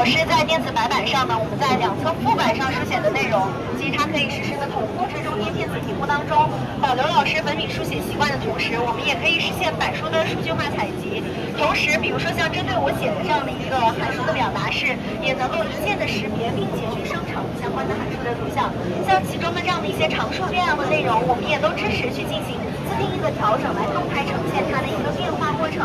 师在电子白板上呢，我们在两侧副板上书写的内容，其实它可以实时的同步至中间电子题目当中，保留老师本笔书写习惯的同时，我们也可以实现板书的数据化采集。同时，比如说像针对我写的这样的一个函数的表达式，也能够一键的识别并且去生成相关的函数的图像。像其中的这样的一些常数变量的内容，我们也都支持去进行自定义的调整，来动态呈现它的一个变化过程。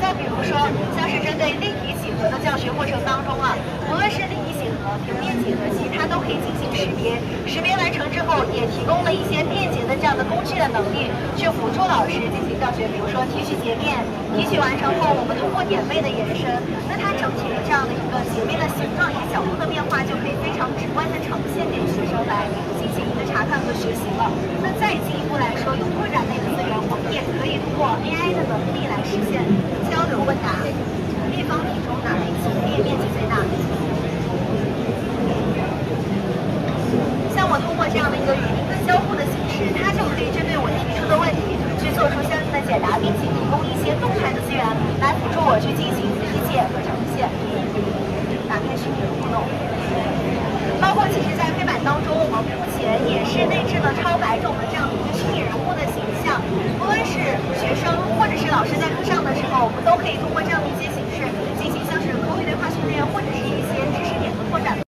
再比如说，像是针对立体几何的教学过程当中啊，无论是立体几何、平面几何，其实它都可以进行识别。识别完成之后，也提供了一些便捷的这样的工具的能力，去辅助老师进行教学。比如说提取截面，提取完成后，我们通过点位的延伸，那它整体的这样的一个截面的形状以及角度的变化，就可以非常直观的呈现给学生来进行一个查看和学习了。那再进一步来说，有拓展类的资源，我们也可以通过 AI 的能力来实现交流问答。立方体中哪类形列面积最大？像我通过这样的一个语音的交互的形式，它就可以针对我提出的问题去做出相应的解答，并且提供一些动态的资源来辅助我去进行理解和呈现。打开虚拟互动，包括其实在黑板当中，我们目前也是内置了超百种的这样的一个虚拟人物的形象，